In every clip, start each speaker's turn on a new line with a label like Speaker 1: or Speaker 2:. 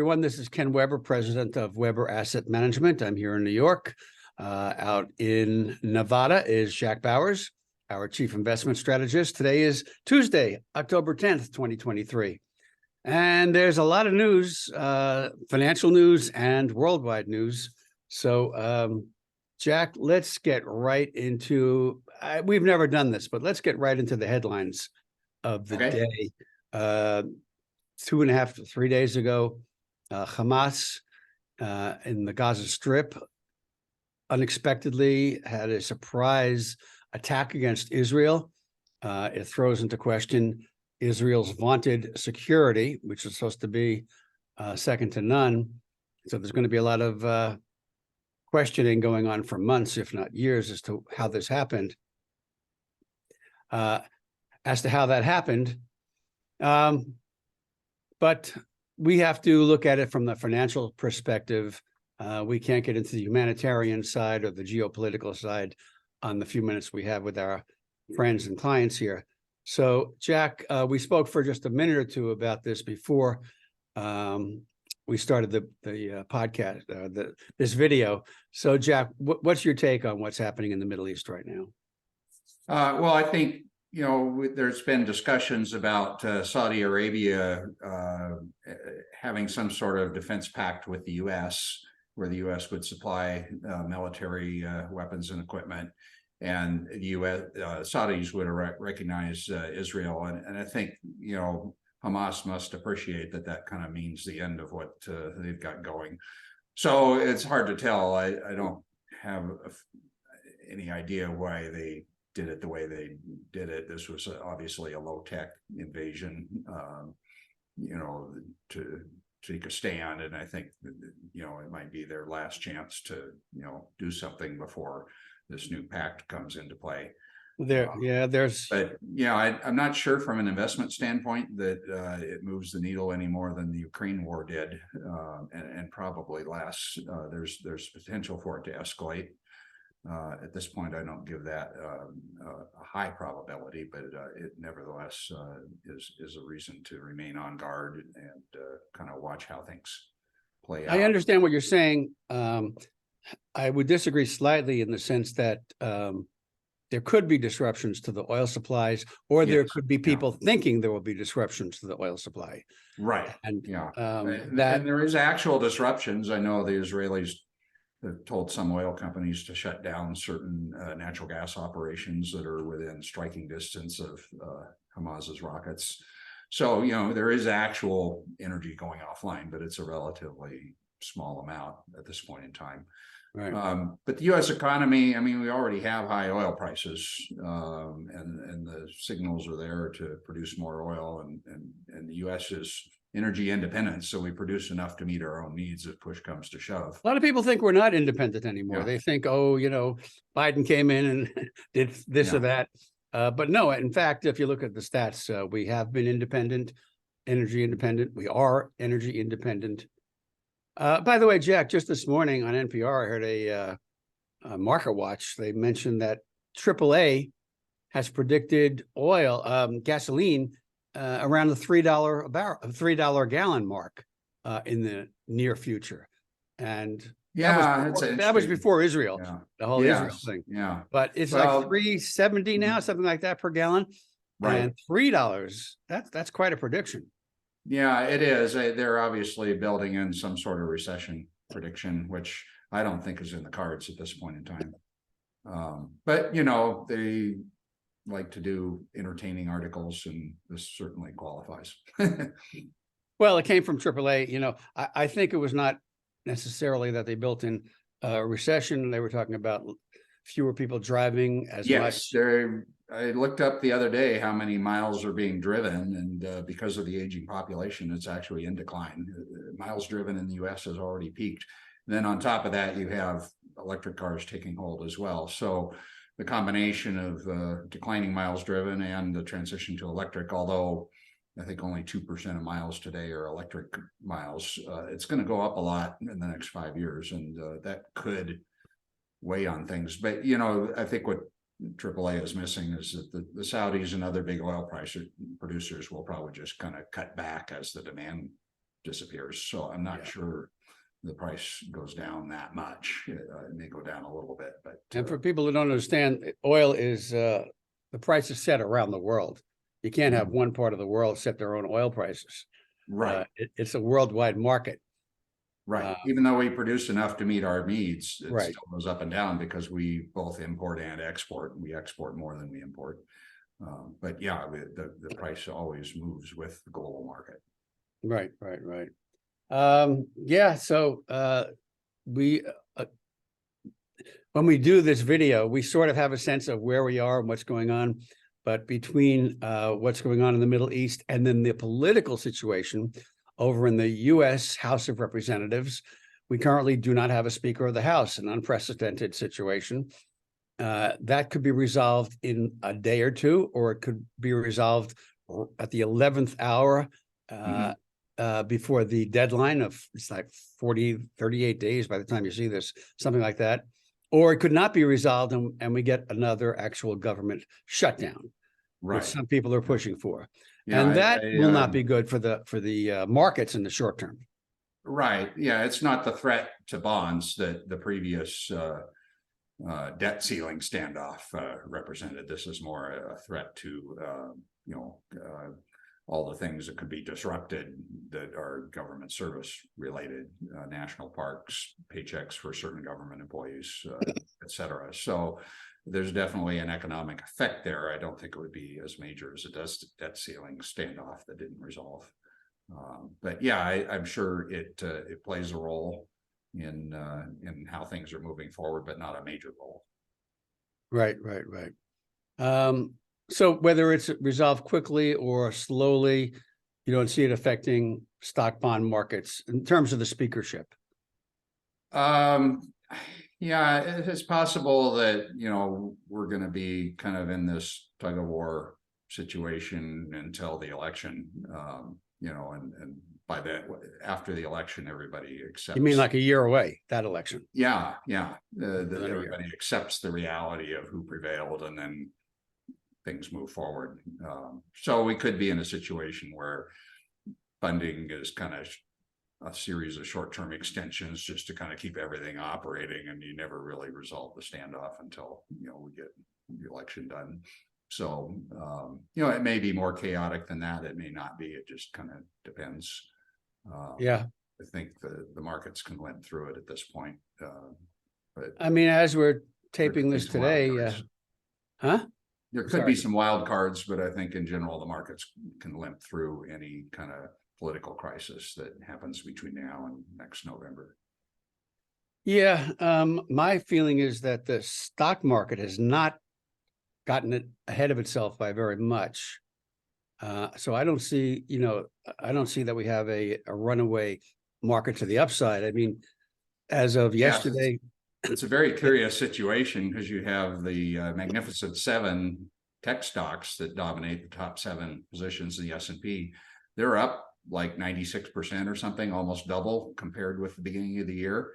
Speaker 1: Everyone, this is Ken Weber, president of Weber Asset Management. I'm here in New York. Out in Nevada is Jack Bowers, our chief investment strategist. Today is Tuesday, October 10th, 2023. And there's a lot of news, financial news and worldwide news. So, Jack, let's get right into, we've never done this, but let's get right into the headlines of the day. 2.5 to 3 days ago, Hamas in the Gaza Strip unexpectedly had a surprise attack against Israel. It throws into question Israel's vaunted security, which is supposed to be second to none. So there's going to be a lot of questioning going on for months, if not years, as to how this happened. As to how that happened. But we have to look at it from the financial perspective. We can't get into the humanitarian side or the geopolitical side on the few minutes we have with our friends and clients here. So, Jack, we spoke for just a minute or two about this before we started the podcast, this video. So, Jack, what's your take on what's happening in the Middle East right now?
Speaker 2: Well, I think, there's been discussions about Saudi Arabia having some sort of defense pact with the U.S., where the U.S. would supply military weapons and equipment, and the U.S. Saudis would recognize Israel. And I think, Hamas must appreciate that kind of means the end of what they've got going. So it's hard to tell. I don't have any idea why they did it the way they did it. This was obviously a low-tech invasion, to take a stand. And I think, it might be their last chance to, do something before this new pact comes into play.
Speaker 1: But
Speaker 2: I'm not sure from an investment standpoint that it moves the needle any more than the Ukraine war did, and probably less. There's potential for it to escalate. At this point, I don't give that a high probability, but it nevertheless is a reason to remain on guard and kind of watch how things play out.
Speaker 1: I understand what you're saying. I would disagree slightly in the sense that there could be disruptions to the oil supplies, or there could be people thinking there will be disruptions to the oil supply.
Speaker 2: Right.
Speaker 1: And
Speaker 2: and there is actual disruptions. I know the Israelis have told some oil companies to shut down certain natural gas operations that are within striking distance of Hamas's rockets. So, there is actual energy going offline, but it's a relatively small amount at this point in time.
Speaker 1: Right.
Speaker 2: But the U.S. economy, we already have high oil prices, and the signals are there to produce more oil, and the U.S. is energy independent, so we produce enough to meet our own needs if push comes to shove.
Speaker 1: A lot of people think we're not independent anymore. They think, Biden came in and did this or that. But no, in fact, if you look at the stats, we have been independent, energy independent. We are energy independent. By the way, Jack, just this morning on NPR, I heard a Market Watch. They mentioned that AAA has predicted gasoline around the $3 a barrel, $3 a gallon mark in the near future. And that was before Israel, the whole Israel thing.
Speaker 2: Yeah.
Speaker 1: But it's like $3.70 now, something like that per gallon. Right. And $3, that's quite a prediction.
Speaker 2: Yeah, it is. They're obviously building in some sort of recession prediction, which I don't think is in the cards at this point in time. But, they like to do entertaining articles, and this certainly qualifies.
Speaker 1: Well, it came from AAA. I think it was not necessarily that they built in a recession. They were talking about fewer people driving as much.
Speaker 2: I looked up the other day how many miles are being driven, and because of the aging population, it's actually in decline. Miles driven in the U.S. has already peaked. And then on top of that, you have electric cars taking hold as well. So the combination of declining miles driven and the transition to electric, although I think only 2% of miles today are electric miles, it's going to go up a lot in the next 5 years, and that could weigh on things. But, I think what AAA is missing is that the Saudis and other big oil producers will probably just kind of cut back as the demand disappears. So I'm not sure the price goes down that much. It may go down a little bit, but
Speaker 1: And for people who don't understand, oil is the price is set around the world. You can't have one part of the world set their own oil prices.
Speaker 2: right.
Speaker 1: It's a worldwide market.
Speaker 2: Right. Even though we produce enough to meet our needs, it
Speaker 1: Right.
Speaker 2: still goes up and down because we both import and export. We export more than we import. But yeah, the price always moves with the global market.
Speaker 1: Right. Yeah. So we when we do this video, we sort of have a sense of where we are and what's going on. But between what's going on in the Middle East and then the political situation over in the U.S. House of Representatives, we currently do not have a Speaker of the House, an unprecedented situation. That could be resolved in a day or two, or it could be resolved at the 11th hour before the deadline of, it's like 38 days by the time you see this, something like that. Or it could not be resolved and we get another actual government shutdown, which some people are pushing for. Yeah, and that will not be good for the markets in the short term.
Speaker 2: Right. Yeah, it's not the threat to bonds that the previous debt ceiling standoff represented. This is more a threat to all the things that could be disrupted that are government service related, national parks, paychecks for certain government employees, et cetera. So there's definitely an economic effect there. I don't think it would be as major as it does debt ceiling standoff that didn't resolve. But yeah, I'm sure it plays a role in how things are moving forward, but not a major role.
Speaker 1: Right. So whether it's resolved quickly or slowly, you don't see it affecting stock bond markets in terms of the speakership.
Speaker 2: Yeah, it's possible that, we're going to be kind of in this tug of war situation until the election, and by that, after the election, everybody accepts.
Speaker 1: You mean like a year away, that election?
Speaker 2: Yeah. Everybody accepts the reality of who prevailed, and then things move forward. So we could be in a situation where funding is kind of a series of short-term extensions just to kind of keep everything operating, and you never really resolve the standoff until we get the election done. So it may be more chaotic than that. It may not be. It just kind of depends. I think the markets can limp through it at this point. But
Speaker 1: I mean, as we're taping this today,
Speaker 2: there could be some wild cards, but I think in general the markets can limp through any kind of political crisis that happens between now and next November.
Speaker 1: Yeah, my feeling is that the stock market has not gotten it ahead of itself by very much. So I don't see, that we have a runaway market to the upside. I mean, as of yesterday,
Speaker 2: it's a very curious situation because you have the Magnificent Seven tech stocks that dominate the top 7 positions in the S&P. They're up like 96% or something, almost double compared with the beginning of the year.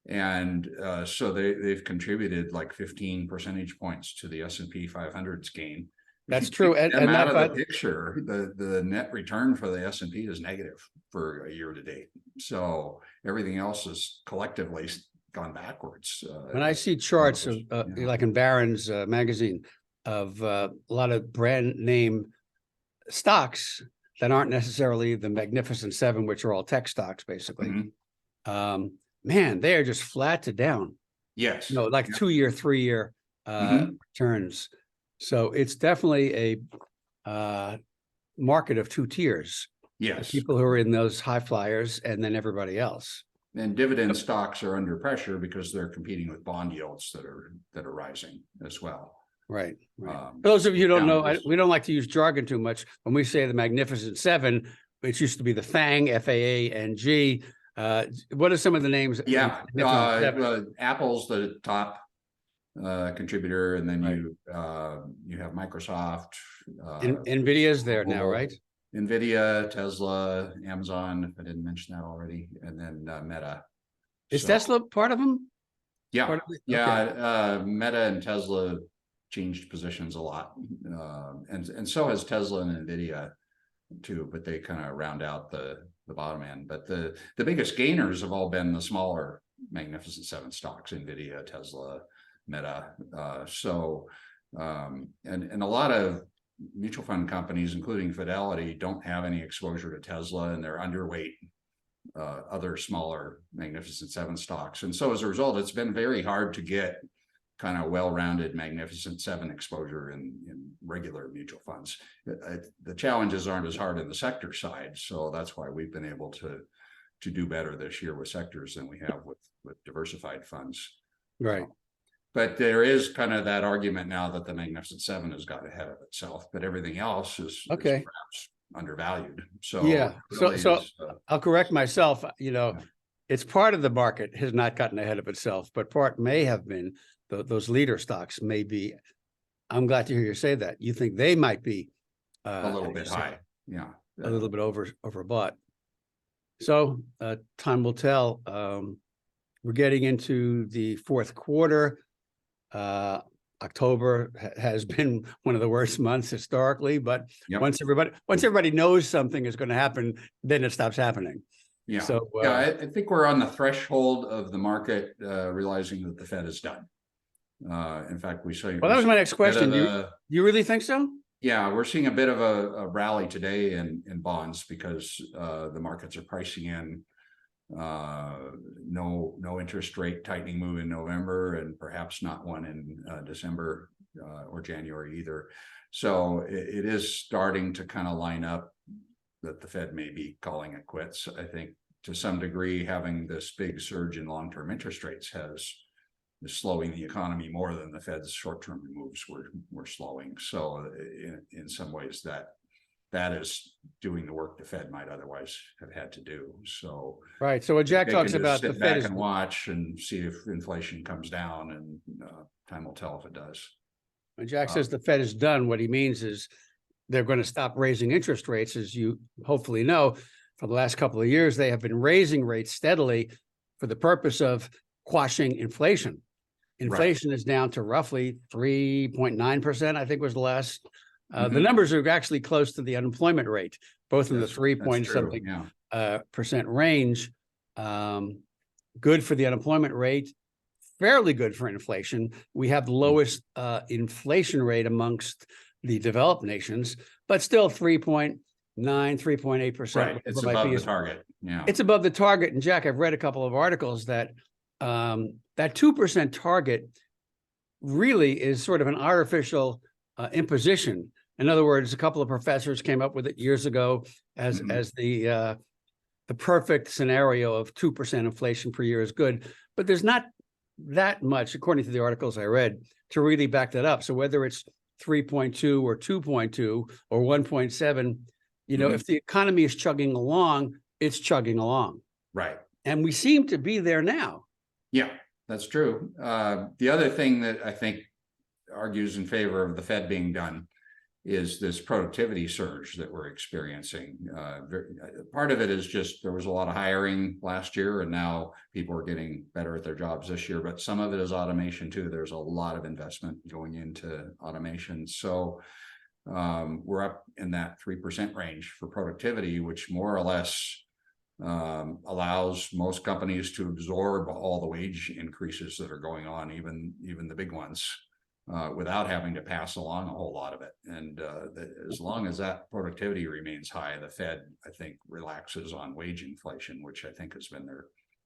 Speaker 2: And so they've contributed like 15 percentage points to the S&P 500's gain.
Speaker 1: That's true. And
Speaker 2: out of the picture, the net return for the S&P is negative for a year to date. So everything else is collectively gone backwards.
Speaker 1: When I see charts of like in Barron's magazine of a lot of brand name stocks that aren't necessarily the Magnificent Seven, which are all tech stocks, basically. Man, they are just flat to down.
Speaker 2: Yes.
Speaker 1: 2-year, 3-year returns. So it's definitely a market of 2 tiers.
Speaker 2: Yes.
Speaker 1: The people who are in those high flyers and then everybody else.
Speaker 2: And dividend stocks are under pressure because they're competing with bond yields that are rising as well.
Speaker 1: Right. For those of you who don't know, we don't like to use jargon too much. When we say the Magnificent Seven, it used to be the FANG, FAANG. What are some of the names?
Speaker 2: Yeah, Apple's the top contributor, and then you have Microsoft.
Speaker 1: NVIDIA's there now, right?
Speaker 2: NVIDIA, Tesla, Amazon, if I didn't mention that already, and then Meta.
Speaker 1: Is Tesla part of them?
Speaker 2: Yeah, Meta and Tesla changed positions a lot, and so has Tesla and NVIDIA. too, but they kind of round out the bottom end. But the biggest gainers have all been the smaller Magnificent Seven stocks: Nvidia, Tesla, Meta. And a lot of mutual fund companies, including Fidelity, don't have any exposure to Tesla, and they're underweight other smaller Magnificent Seven stocks. And so as a result, it's been very hard to get kind of well-rounded Magnificent Seven exposure in regular mutual funds. The challenges aren't as hard in the sector side, so that's why we've been able to do better this year with sectors than we have with diversified funds.
Speaker 1: Right.
Speaker 2: But there is kind of that argument now that the Magnificent Seven has got ahead of itself, but everything else is perhaps undervalued. So
Speaker 1: yeah,
Speaker 2: really
Speaker 1: so I'll correct myself. It's part of the market has not gotten ahead of itself, but part may have been those leader stocks may be. I'm glad to hear you say that. You think they might be
Speaker 2: a little bit high, yeah,
Speaker 1: a little bit overbought. So time will tell. We're getting into the fourth quarter. October has been one of the worst months historically, but once everybody knows something is going to happen, then it stops happening.
Speaker 2: Yeah. So I think we're on the threshold of the market realizing that the Fed is done. In fact, we say.
Speaker 1: Well, that was my next question. You really think so?
Speaker 2: Yeah, we're seeing a bit of a rally today in bonds because the markets are pricing in no interest rate tightening move in November, and perhaps not one in December or January either. So it is starting to kind of line up that the Fed may be calling it quits. I think to some degree, having this big surge in long-term interest rates is slowing the economy more than the Fed's short-term moves were slowing. So in some ways that is doing the work the Fed might otherwise have had to do. So
Speaker 1: right. So when Jack talks about the Fed
Speaker 2: and watch and see if inflation comes down, and time will tell if it does.
Speaker 1: When Jack says the Fed is done, what he means is they're going to stop raising interest rates. As you hopefully know, for the last couple of years, they have been raising rates steadily for the purpose of quashing inflation. Inflation is down to roughly 3.9%, I think was the last. The numbers are actually close to the unemployment rate, both in the 3% range. Good for the unemployment rate, fairly good for inflation. We have the lowest inflation rate amongst the developed nations, but still 3.9, 3.8%.
Speaker 2: Right, it's above the target. Yeah,
Speaker 1: it's above the target. And Jack, I've read a couple of articles that that 2% target really is sort of an artificial imposition. In other words, a couple of professors came up with it years ago as the perfect scenario of 2% inflation per year is good, but there's not that much, according to the articles I read, to really back that up. So whether it's 3.2 or 2.2 or 1.7, if the economy is chugging along, it's chugging along.
Speaker 2: Right.
Speaker 1: And we seem to be there now.
Speaker 2: Yeah, that's true. The other thing that I think argues in favor of the Fed being done is this productivity surge that we're experiencing. Part of it is just there was a lot of hiring last year, and now people are getting better at their jobs this year. But some of it is automation too. There's a lot of investment going into automation. So we're up in that 3% range for productivity, which more or less allows most companies to absorb all the wage increases that are going on, even the big ones, without having to pass along a whole lot of it. And as long as that productivity remains high, the Fed, I think, relaxes on wage inflation, which I think has been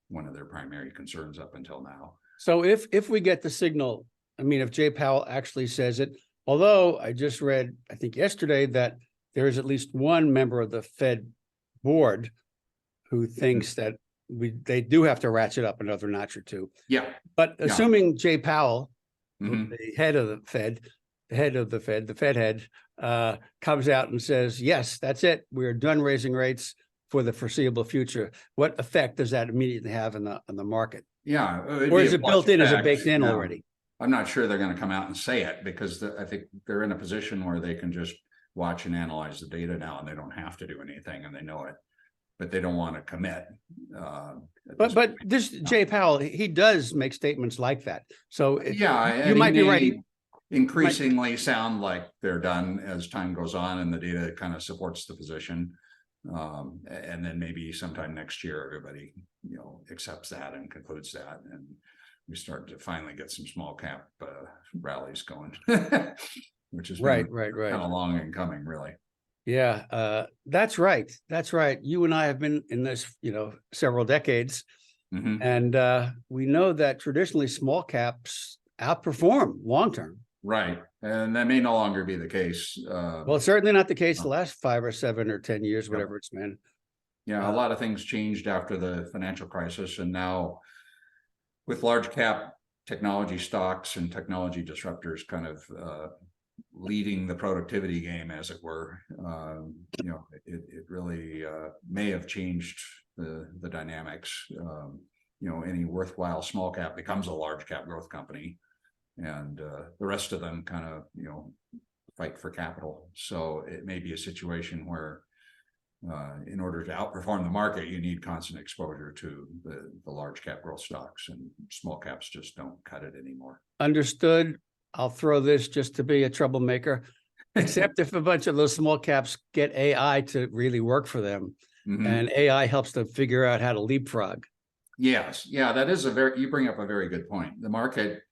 Speaker 2: one of their primary concerns up until now.
Speaker 1: So if we get the signal, I mean, if Jay Powell actually says it, although I just read, I think yesterday, that there is at least one member of the Fed board who thinks that they do have to ratchet up another notch or two.
Speaker 2: Yeah.
Speaker 1: But assuming Jay Powell, the head of the Fed, the Fed head, comes out and says, yes, that's it, we're done raising rates for the foreseeable future, what effect does that immediately have on the market?
Speaker 2: Yeah.
Speaker 1: Or is it built in? Is it baked in already?
Speaker 2: I'm not sure they're going to come out and say it, because I think they're in a position where they can just watch and analyze the data now, and they don't have to do anything, and they know it, but they don't want to commit.
Speaker 1: But this Jay Powell, he does make statements like that. So
Speaker 2: yeah,
Speaker 1: you might be right.
Speaker 2: increasingly sound like they're done as time goes on and the data kind of supports the position. And then maybe sometime next year, everybody, accepts that and concludes that. And we start to finally get some small cap rallies going, which has been kind of long in coming, really.
Speaker 1: Yeah, that's right. That's right. You and I have been in this, several decades. And we know that traditionally small caps outperform long term.
Speaker 2: Right. And that may no longer be the case.
Speaker 1: Well, it's certainly not the case the last 5 or 7 or 10 years, whatever it's been.
Speaker 2: Yeah, a lot of things changed after the financial crisis. And now with large cap technology stocks and technology disruptors kind of leading the productivity game, as it were, it really may have changed the dynamics. Any worthwhile small cap becomes a large cap growth company, and the rest of them kind of fight for capital. So it may be a situation where in order to outperform the market, you need constant exposure to the large cap growth stocks, and small caps just don't cut it anymore.
Speaker 1: Understood. I'll throw this just to be a troublemaker, except if a bunch of those small caps get AI to really work for them, and AI helps them figure out how to leapfrog.
Speaker 2: Yes. Yeah, that is you bring up a very good point. The market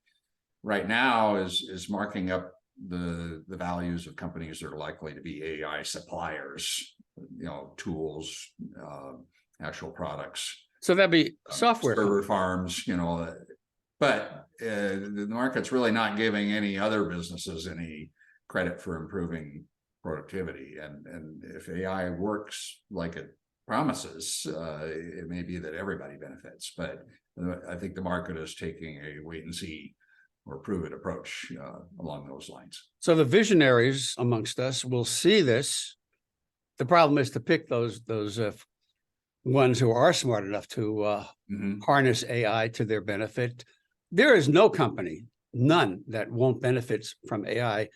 Speaker 2: right now is marking up the values of companies that are likely to be AI suppliers, tools, actual products.
Speaker 1: So that'd be software.
Speaker 2: Server farms, but the market's really not giving any other businesses any credit for improving productivity. And if AI works like it promises, it may be that everybody benefits. But I think the market is taking a wait and see or prove it approach along those lines.
Speaker 1: So the visionaries amongst us will see this. The problem is to pick those ones who are smart enough to harness AI to their benefit. There is no company, none, that won't benefit from AI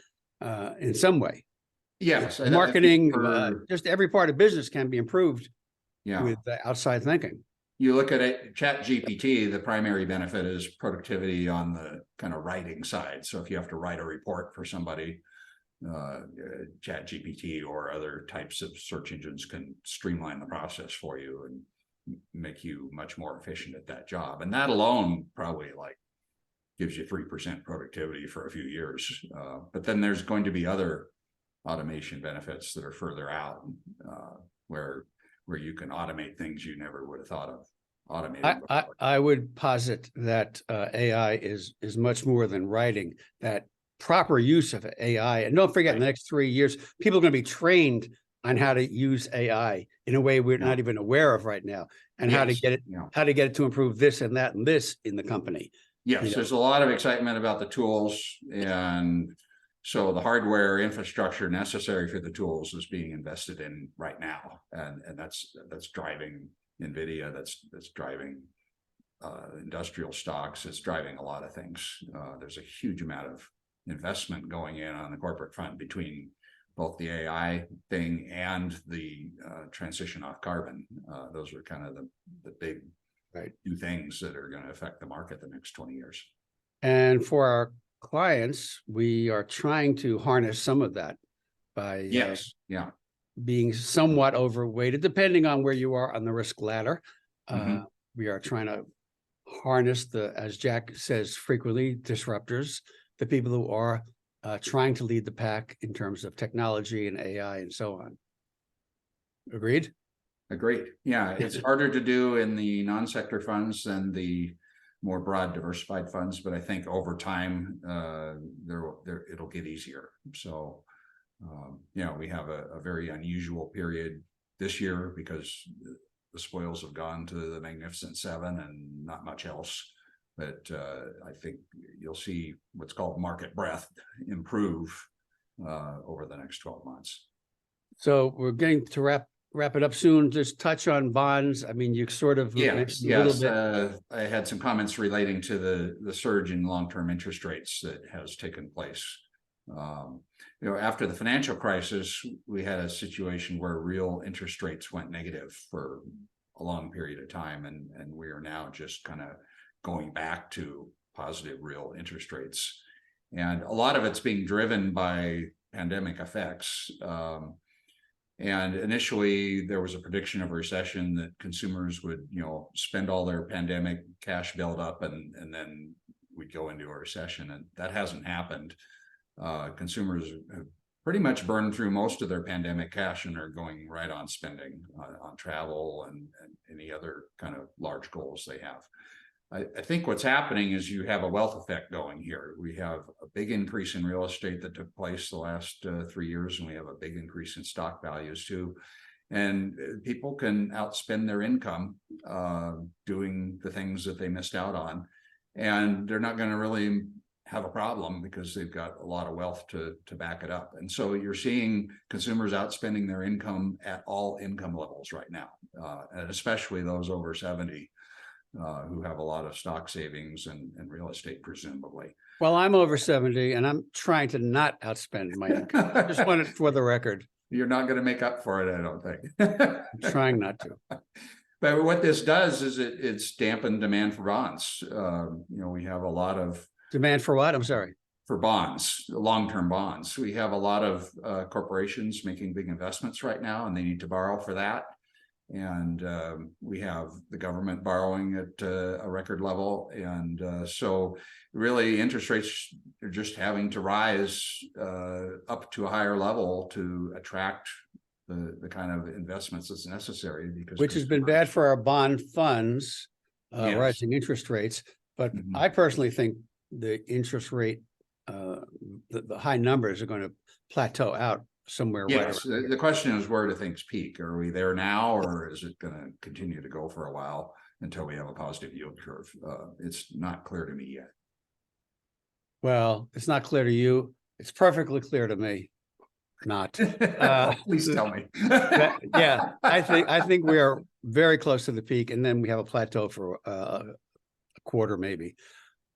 Speaker 1: in some way.
Speaker 2: Yes,
Speaker 1: marketing, just every part of business can be improved with outside thinking.
Speaker 2: You look at it, ChatGPT, the primary benefit is productivity on the kind of writing side. So if you have to write a report for somebody, ChatGPT or other types of search engines can streamline the process for you and make you much more efficient at that job. And that alone probably gives you 3% productivity for a few years. But then there's going to be other automation benefits that are further out, where you can automate things you never would have thought of automating.
Speaker 1: I would posit that AI is much more than writing. That proper use of AI, and don't forget, in the next 3 years, people are going to be trained on how to use AI in a way we're not even aware of right now, and how to get it to improve this and that and this in the company.
Speaker 2: Yes, there's a lot of excitement about the tools, and so the hardware infrastructure necessary for the tools is being invested in right now, and that's driving NVIDIA, that's driving industrial stocks, it's driving a lot of things. There's a huge amount of investment going in on the corporate front between both the AI thing and the transition off carbon. Those are kind of the big two things that are going to affect the market the next 20 years.
Speaker 1: And for our clients, we are trying to harness some of that by being somewhat overweighted, depending on where you are on the risk ladder. We are trying to harness as Jack says frequently, disruptors, the people who are trying to lead the pack in terms of technology and AI and so on. Agreed?
Speaker 2: Agreed. Yeah, it's harder to do in the non-sector funds than the more broad diversified funds, but I think over time it'll get easier. So we have a very unusual period this year because the spoils have gone to the Magnificent Seven and not much else. But I think you'll see what's called market breadth improve over the next 12 months.
Speaker 1: So we're getting to wrap it up soon. Just touch on bonds. I mean, you sort of mentioned a little bit.
Speaker 2: I had some comments relating to the surge in long-term interest rates that has taken place. After the financial crisis, we had a situation where real interest rates went negative for a long period of time, and we are now just kind of going back to positive real interest rates. And a lot of it's being driven by pandemic effects. And initially there was a prediction of a recession, that consumers would, spend all their pandemic cash build up and then we'd go into a recession, and that hasn't happened. Consumers have pretty much burned through most of their pandemic cash and are going right on spending on travel and any other kind of large goals they have. I think what's happening is you have a wealth effect going here. We have a big increase in real estate that took place the last 3 years, and we have a big increase in stock values too. And people can outspend their income doing the things that they missed out on, and they're not going to really have a problem because they've got a lot of wealth to back it up. And so you're seeing consumers outspending their income at all income levels right now, and especially those over 70. Who have a lot of stock savings and real estate, presumably.
Speaker 1: Well, I'm over 70 and I'm trying to not outspend my income. I just want it for the record.
Speaker 2: You're not going to make up for it, I don't think.
Speaker 1: I'm trying not to.
Speaker 2: But what this does is it's dampened demand for bonds. We have a lot of
Speaker 1: demand for what? I'm sorry.
Speaker 2: For bonds, long-term bonds. We have a lot of corporations making big investments right now, and they need to borrow for that. And we have the government borrowing at a record level. And so really interest rates are just having to rise up to a higher level to attract the kind of investments that's necessary. Because
Speaker 1: which has been bad for our bond funds,
Speaker 2: yes.
Speaker 1: Rising interest rates. But I personally think the interest rate, the high numbers are going to plateau out somewhere.
Speaker 2: Yes,
Speaker 1: right
Speaker 2: the question is, where do things peak? Are we there now, or is it going to continue to go for a while until we have a positive yield curve? It's not clear to me yet.
Speaker 1: Well, it's not clear to you. It's perfectly clear to me. Not.
Speaker 2: Please tell me.
Speaker 1: Yeah, I think we are very close to the peak, and then we have a plateau for a quarter, maybe.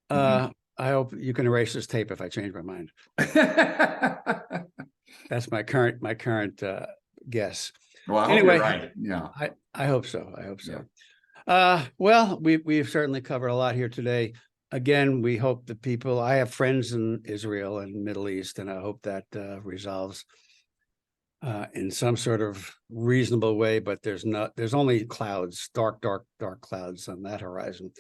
Speaker 1: I hope you can erase this tape if I change my mind. That's my current guess.
Speaker 2: Well, I hope
Speaker 1: anyway,
Speaker 2: you're right. Yeah,
Speaker 1: I hope so. I hope so. Yeah. Well, we've certainly covered a lot here today. Again, we hope the people. I have friends in Israel and Middle East, and I hope that resolves in some sort of reasonable way. But there's only clouds, dark clouds on that horizon.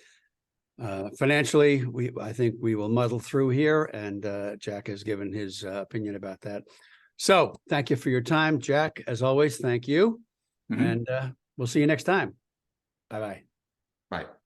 Speaker 1: Financially, I think we will muddle through here, and Jack has given his opinion about that. So thank you for your time, Jack. As always, thank you. And we'll see you next time. Bye-bye.
Speaker 2: Bye.